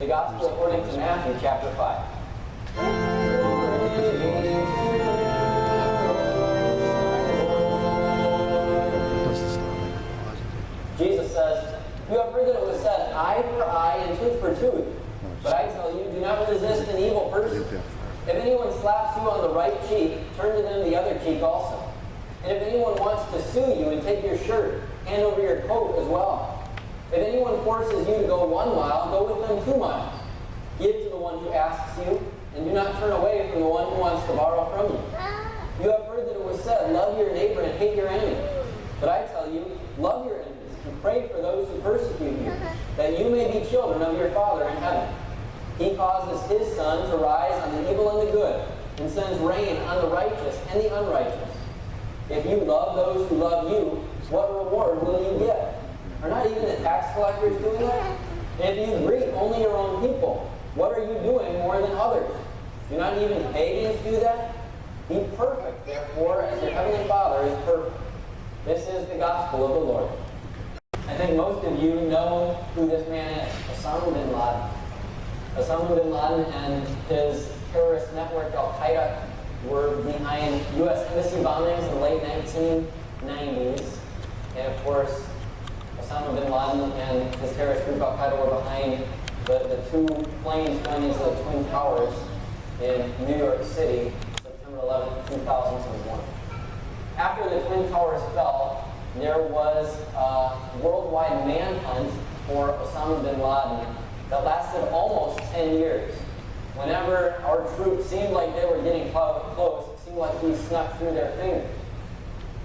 The Gospel according to Matthew chapter 5. Jesus says, "You have heard that it was said, eye for eye and tooth for tooth. But I tell you, do not resist an evil person. If anyone slaps you on the right cheek, turn to them the other cheek also. And if anyone wants to sue you and take your shirt, hand over your coat as well. If anyone forces you to go 1 mile, go with them 2 miles. Give to the one who asks you, and do not turn away from the one who wants to borrow from you. You have heard that it was said, love your neighbor and hate your enemy. But I tell you, love your enemies and pray for those who persecute you, that you may be children of your Father in heaven. He causes his sun to rise on the evil and the good, and sends rain on the righteous and the unrighteous. If you love those who love you, what reward will you get? Are not even the tax collectors doing that? And if you greet only your own people, what are you doing more than others? Do not even pagans do that? Be perfect, therefore, as your heavenly Father is perfect." This is the gospel of the Lord. I think most of you know who this man is, Osama bin Laden. Osama bin Laden and his terrorist network, Al-Qaeda, were behind U.S. embassy bombings in the late 1990s. And of course, Osama bin Laden and his terrorist group Al-Qaeda were behind the 2 planes going into the Twin Towers in New York City, September 11, 2001. After the Twin Towers fell, there was a worldwide manhunt for Osama bin Laden that lasted almost 10 years. Whenever our troops seemed like they were getting close, it seemed like he snuck through their fingers.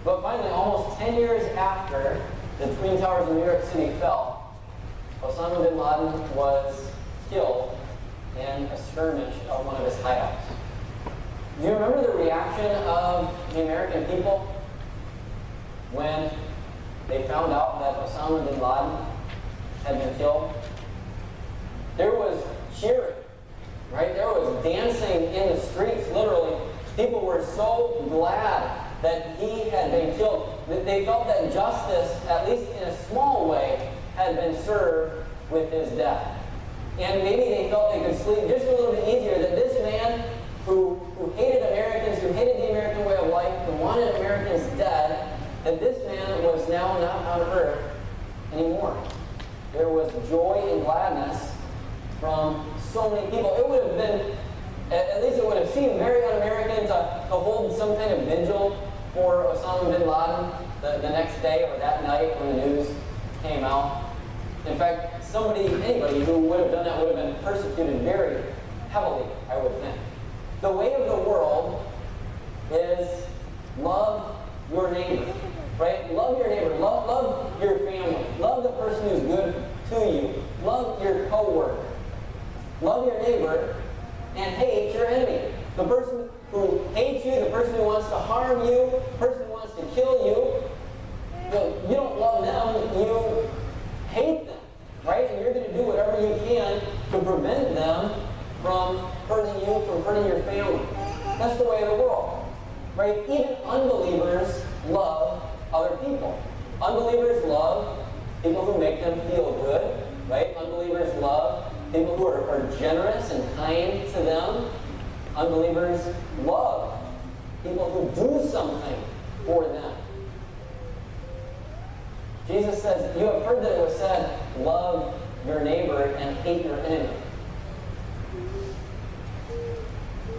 But finally, almost 10 years after the Twin Towers in New York City fell, Osama bin Laden was killed in a skirmish of one of his hideouts. Do you remember the reaction of the American people when they found out that Osama bin Laden had been killed? There was cheering, right? There was dancing in the streets, literally. People were so glad that he had been killed, that they felt that justice, at least in a small way, had been served with his death. And maybe they felt they could sleep just a little bit easier, that this man who hated Americans, who hated the American way of life, who wanted Americans dead, that this man was now not on earth anymore. There was joy and gladness from so many people. It would have been, at least it would have seemed very un-American to hold some kind of vigil for Osama bin Laden the next day or that night when the news came out. In fact, anybody who would have done that would have been persecuted very heavily, I would think. The way of the world is love your neighbor, right? Love your neighbor, love your family, love the person who's good to you, love your co-worker, love your neighbor, and hate your enemy. The person who hates you, the person who wants to harm you, the person who wants to kill you, you don't love them, you hate them, right? And you're going to do whatever you can to prevent them from hurting you, from hurting your family. That's the way of the world, right? Even unbelievers love other people. Unbelievers love people who make them feel good, right? Unbelievers love people who are generous and kind to them. Unbelievers love people who do something for them. Jesus says, you have heard that it was said, love your neighbor and hate your enemy.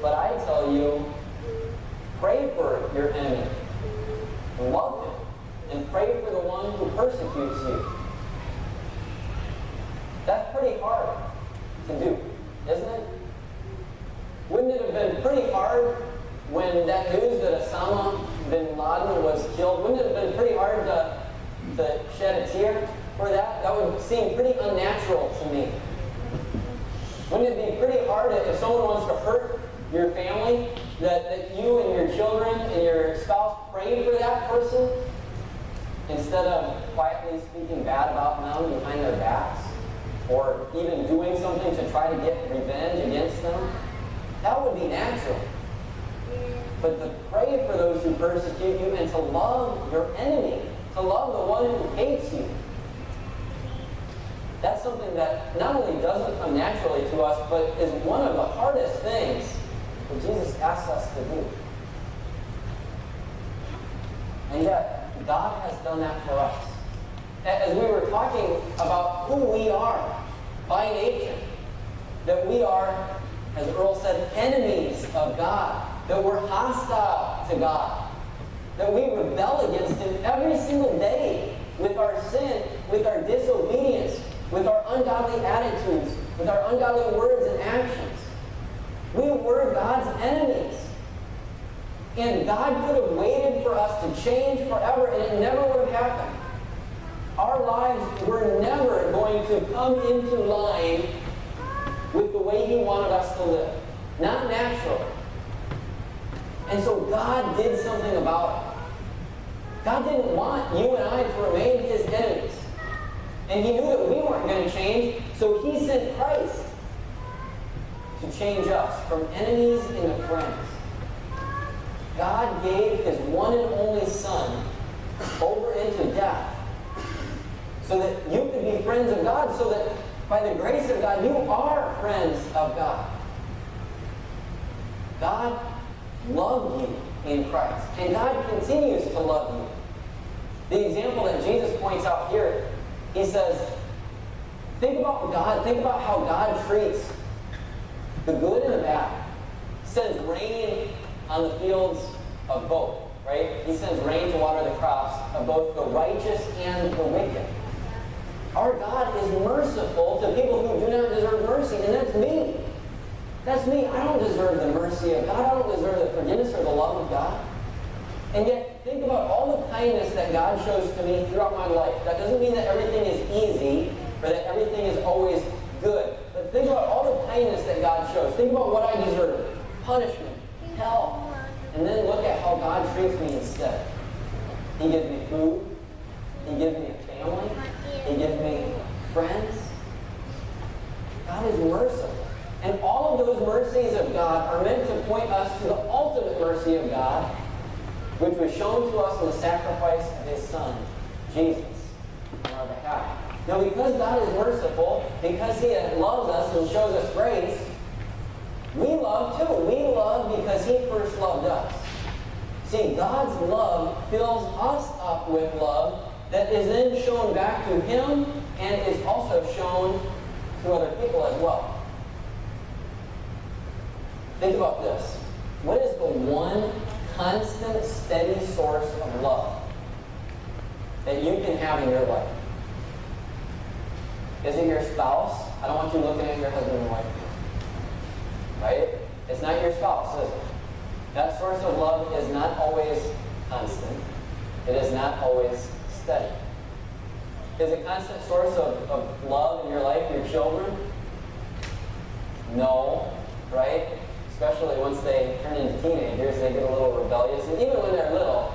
But I tell you, pray for your enemy. Love him. And pray for the one who persecutes you. That's pretty hard to do, isn't it? Wouldn't it have been pretty hard when that news that Osama bin Laden was killed, wouldn't it have been pretty hard to shed a tear for that? That would seem pretty unnatural to me. Wouldn't it be pretty hard if someone wants to hurt your family, that you and your children and your spouse pray for that person instead of quietly speaking bad about them behind their backs, or even doing something to try to get revenge against them? That would be natural. But to pray for those who persecute you and to love your enemy, to love the one who hates you, That's something that not only doesn't come naturally to us, but is one of the hardest things that Jesus asks us to do. And yet, God has done that for us. As we were talking about who we are by nature, that we are, as Earl said, enemies of God, that we're hostile to God, that we rebel against Him every single day with our sin, with our disobedience, with our ungodly attitudes, with our ungodly words and actions. We were God's enemies. And God could have waited for us to change forever, and it never would have happened. Our lives were never going to come into line with the way He wanted us to live. Not naturally. And so God did something about it. God didn't want you and I to remain His enemies. And He knew that we weren't going to change, so He sent Christ to change us from enemies into friends. God gave His one and only Son over into death so that you could be friends of God, so that by the grace of God, you are friends of God. God loved you in Christ, and God continues to love you. The example that Jesus points out here, He says, think about God, think about how God treats the good and the bad. He sends rain on the fields of both, right? He sends rain to water the crops of both the righteous and the wicked. Our God is merciful to people who do not deserve mercy, and that's me. That's me. I don't deserve the mercy of God. I don't deserve the forgiveness or the love of God. And yet, think about all the kindness that God shows to me throughout my life. That doesn't mean that everything is easy or that everything is always good. But think about all the kindness that God shows. Think about what I deserve. Punishment, hell. And then look at how God treats me instead. He gives me food. He gives me a family. He gives me friends. God is merciful. And all of those mercies of God are meant to point us to the ultimate mercy of God, which was shown to us in the sacrifice of His Son, Jesus, on our behalf. Now, because God is merciful, because He loves us and shows us grace, we love too. We love because He first loved us. See, God's love fills us up with love that is then shown back to Him and is also shown to other people as well. Think about this. What is the one constant, steady source of love that you can have in your life? Is it your spouse? I don't want you looking at your husband and wife. Right? It's not your spouse, is it? That source of love is not always constant. It is not always steady. Is a constant source of love in your life your children? No. Right? Especially once they turn into teenagers, they get a little rebellious. And even when they're little,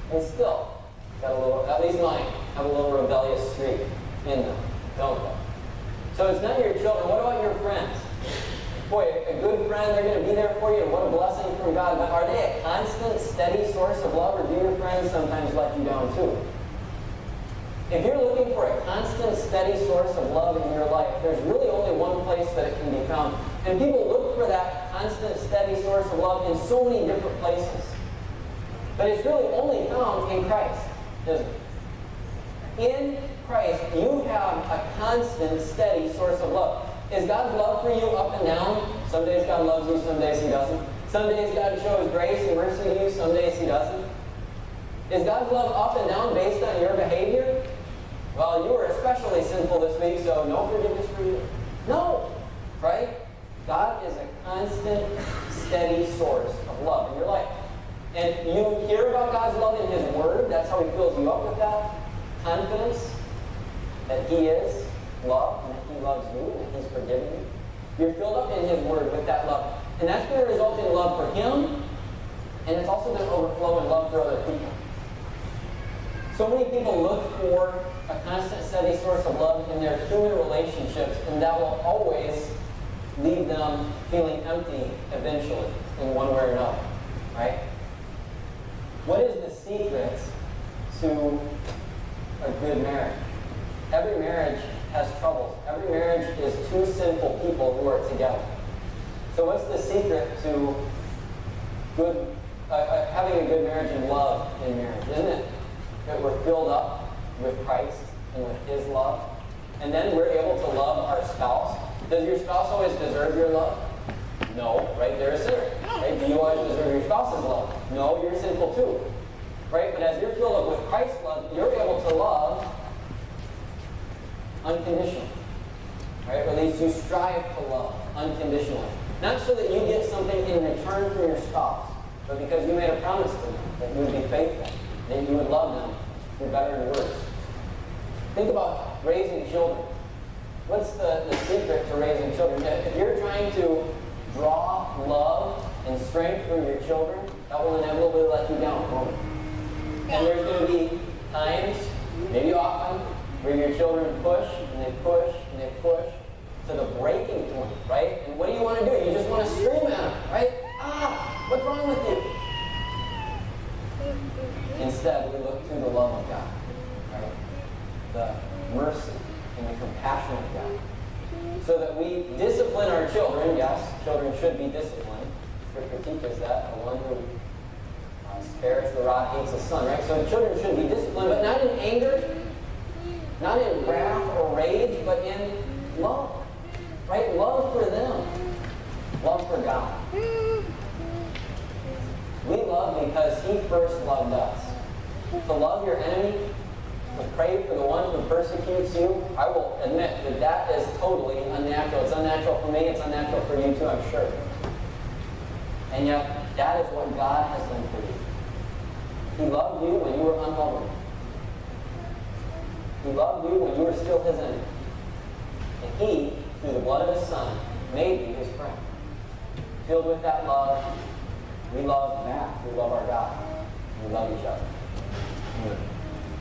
they still got a little, at least mine, have a little rebellious streak in them, don't they? So it's not your children. What about your friends? Boy, a good friend, they're going to be there for you, and what a blessing from God. But are they a constant, steady source of love, or do your friends sometimes let you down too? If you're looking for a constant, steady source of love in your life, there's really only one place that it can be found. And people look for that constant, steady source of love in so many different places. But it's really only found in Christ, isn't it? In Christ, you have a constant, steady source of love. Is God's love for you up and down? Some days God loves you, some days He doesn't. Some days God shows grace and mercy to you, some days He doesn't. Is God's love up and down based on your behavior? Well, you were especially sinful this week, so no forgiveness for you. No, right? God is a constant, steady source of love in your life. And you hear about God's love in His Word. That's how He fills you up with that confidence that He is love and that He loves you and that He's forgiven you. You're filled up in His Word with that love. And that's going to result in love for Him, and it's also going to overflow in love for other people. So many people look for a constant, steady source of love in their human relationships, and that will always leave them feeling empty eventually in one way or another, right? What is the secret to a good marriage? Every marriage has troubles. Every marriage is two sinful people who are together. So what's the secret to having a good marriage and love in marriage? Isn't it that we're filled up with Christ and with His love? And then we're able to love our spouse. Does your spouse always deserve your love? No, right? They're a sinner. Right? Do you always deserve your spouse's love? No, you're sinful too. Right? But as you're filled up with Christ's love, you're able to love unconditionally. Right? Or at least you strive to love unconditionally. Not so that you get something in return from your spouse, but because you made a promise to them that you would be faithful, that you would love them through better and worse. Think about raising children. What's the secret to raising children? If you're trying to draw love and strength from your children, that will inevitably let you down, won't it? And there's going to be times, maybe often, where your children push, and they push, and they push, to the breaking point, right? And what do you want to do? You just want to scream at them, right? Ah, what's wrong with you? Instead, we look to the love of God, right? The mercy and the compassion of God. So that we discipline our children. Yes, children should be disciplined. Scripture teaches that. The one who spares the rod hates the son, right? So children should be disciplined, but not in anger, not in wrath or rage, but in love. Right? Love for them. Love for God. We love because He first loved us. To love your enemy, to pray for the one who persecutes you, I will admit that that is totally unnatural. It's unnatural for me. It's unnatural for you too, I'm sure. And yet, that is what God has done for you. He loved you when you were unlovable. He loved you when you were still His enemy. And He, through the blood of His Son, made you His friend. Filled with that love, we love back. We love our God. We love each other.